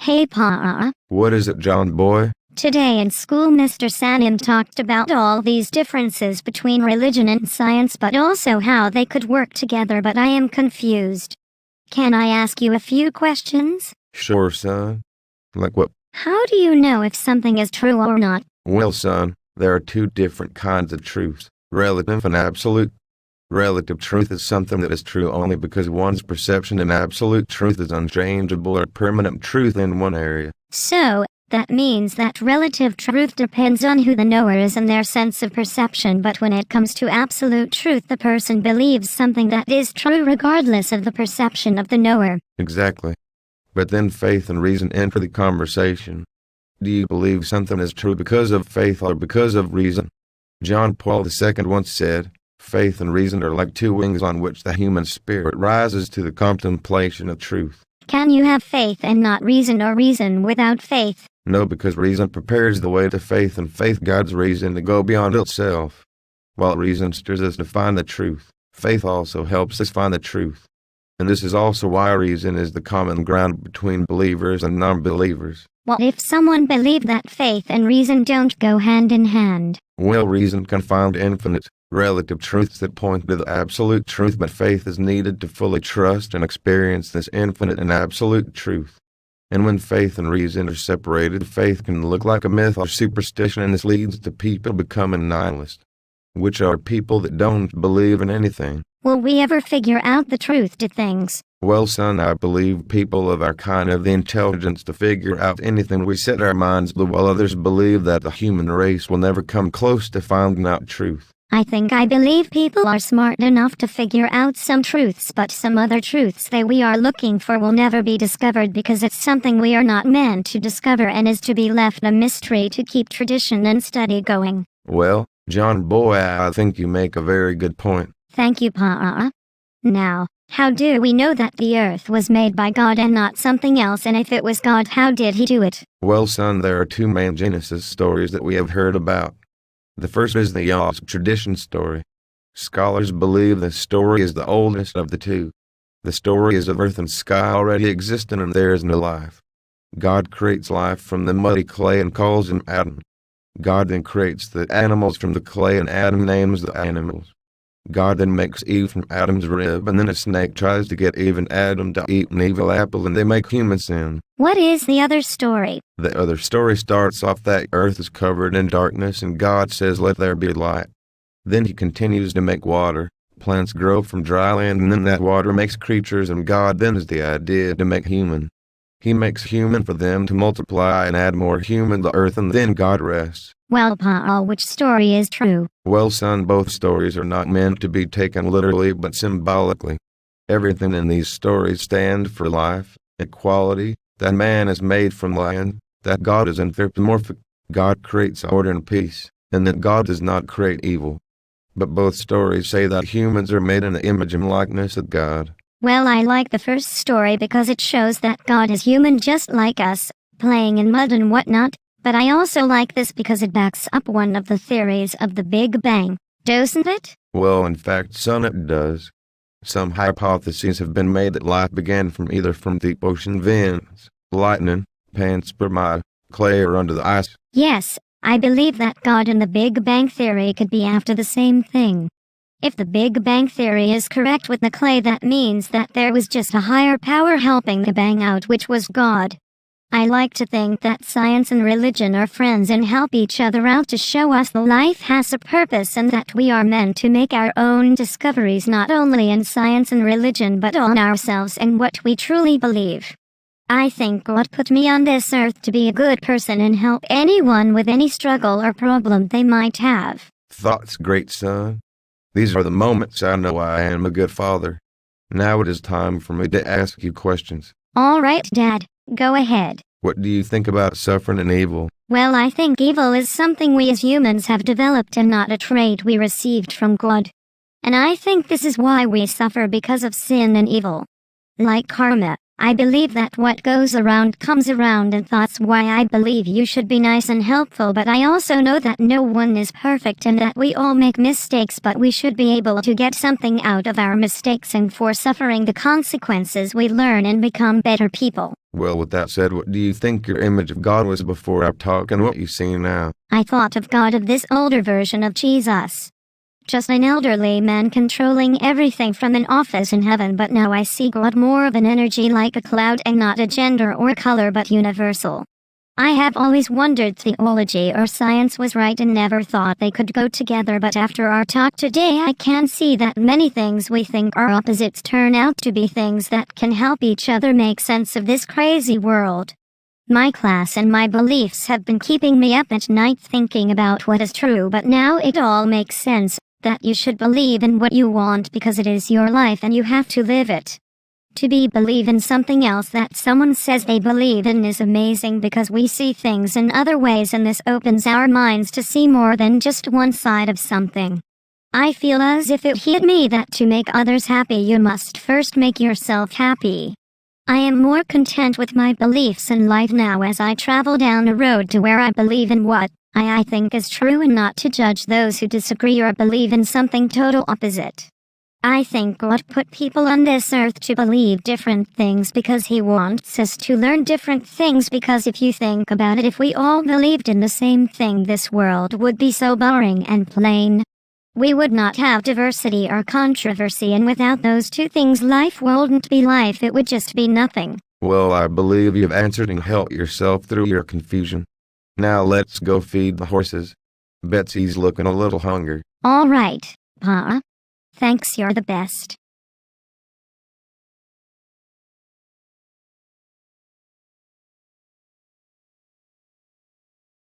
Hey Pa. What is it, John boy? Today in school Mr. Sanem talked about all these differences between religion and science, but also how they could work together, but I am confused. Can I ask you a few questions? Sure, son. Like what? How do you know if something is true or not? Well, son, there are two different kinds of truths, relative and absolute. Relative truth is something that is true only because one's perception, and absolute truth is unchangeable or permanent truth in one area. So, that means that relative truth depends on who the knower is and their sense of perception, but when it comes to absolute truth, the person believes something that is true regardless of the perception of the knower. Exactly. But then faith and reason enter the conversation. Do you believe something is true because of faith or because of reason? John Paul II once said, "Faith and reason are like two wings on which the human spirit rises to the contemplation of truth." Can you have faith and not reason, or reason without faith? No, because reason prepares the way to faith, and faith guides reason to go beyond itself. While reason stirs us to find the truth, faith also helps us find the truth. And this is also why reason is the common ground between believers and non-believers. What if someone believed that faith and reason don't go hand in hand? Well, reason can find infinite, relative truths that point to the absolute truth, but faith is needed to fully trust and experience this infinite and absolute truth. And when faith and reason are separated, faith can look like a myth or superstition, and this leads to people becoming nihilists, which are people that don't believe in anything. Will we ever figure out the truth to things? Well, son, I believe people of our kind have the intelligence to figure out anything we set our minds to, while others believe that the human race will never come close to finding out truth. I believe people are smart enough to figure out some truths, but some other truths that we are looking for will never be discovered because it's something we are not meant to discover and is to be left a mystery to keep tradition and study going. Well, John boy, I think you make a very good point. Thank you, Pa. Now, how do we know that the earth was made by God and not something else, and if it was God, how did he do it? Well, son, there are two main Genesis stories that we have heard about. The first is the Yah's tradition story. Scholars believe this story is the oldest of the two. The story is of earth and sky already existing, and there is no life. God creates life from the muddy clay and calls him Adam. God then creates the animals from the clay, and Adam names the animals. God then makes Eve from Adam's rib, and then a snake tries to get Eve and Adam to eat an evil apple, and they make human sin. What is the other story? The other story starts off that earth is covered in darkness, and God says, "Let there be light." Then he continues to make water. Plants grow from dry land, and then that water makes creatures, and God then has the idea to make human. He makes human for them to multiply and add more human to the earth, and then God rests. Well, Pa, which story is true? Well, son, both stories are not meant to be taken literally but symbolically. Everything in these stories stands for life, equality, that man is made from land, that God is anthropomorphic, God creates order and peace, and that God does not create evil. But both stories say that humans are made in the image and likeness of God. Well, I like the first story because it shows that God is human just like us, playing in mud and whatnot. But I also like this because it backs up one of the theories of the Big Bang, doesn't it? Well, in fact, son, it does. Some hypotheses have been made that life began from deep ocean vents, lightning, panspermia, clay, or under the ice. Yes, I believe that God and the Big Bang theory could be after the same thing. If the Big Bang theory is correct with the clay, that means that there was just a higher power helping the bang out, which was God. I like to think that science and religion are friends and help each other out to show us that life has a purpose and that we are meant to make our own discoveries, not only in science and religion but on ourselves and what we truly believe. I think God put me on this earth to be a good person and help anyone with any struggle or problem they might have. Thoughts, great son. These are the moments I know I am a good father. Now it is time for me to ask you questions. All right, Dad. Go ahead. What do you think about suffering and evil? Well, I think evil is something we as humans have developed and not a trait we received from God. And I think this is why we suffer, because of sin and evil. Like karma, I believe that what goes around comes around, and that's why I believe you should be nice and helpful, but I also know that no one is perfect and that we all make mistakes, but we should be able to get something out of our mistakes, and for suffering the consequences we learn and become better people. Well, with that said, what do you think your image of God was before our talk and what you see now? I thought of God of this older version of Jesus. Just an elderly man controlling everything from an office in heaven, but now I see God more of an energy like a cloud and not a gender or color but universal. I have always wondered theology or science was right and never thought they could go together, but after our talk today I can see that many things we think are opposites turn out to be things that can help each other make sense of this crazy world. My class and my beliefs have been keeping me up at night thinking about what is true, but now it all makes sense. That you should believe in what you want because it is your life and you have to live it. To believe in something else that someone says they believe in is amazing because we see things in other ways, and this opens our minds to see more than just one side of something. I feel as if it hit me that to make others happy you must first make yourself happy. I am more content with my beliefs in life now as I travel down a road to where I believe in what I think is true, and not to judge those who disagree or believe in something total opposite. I think God put people on this earth to believe different things because He wants us to learn different things, because if you think about it, if we all believed in the same thing, this world would be so boring and plain. We would not have diversity or controversy, and without those two things life wouldn't be life, it would just be nothing. Well, I believe you've answered and helped yourself through your confusion. Now let's go feed the horses. Betsy's looking a little hungry. All right, Pa. Thanks, you're the best.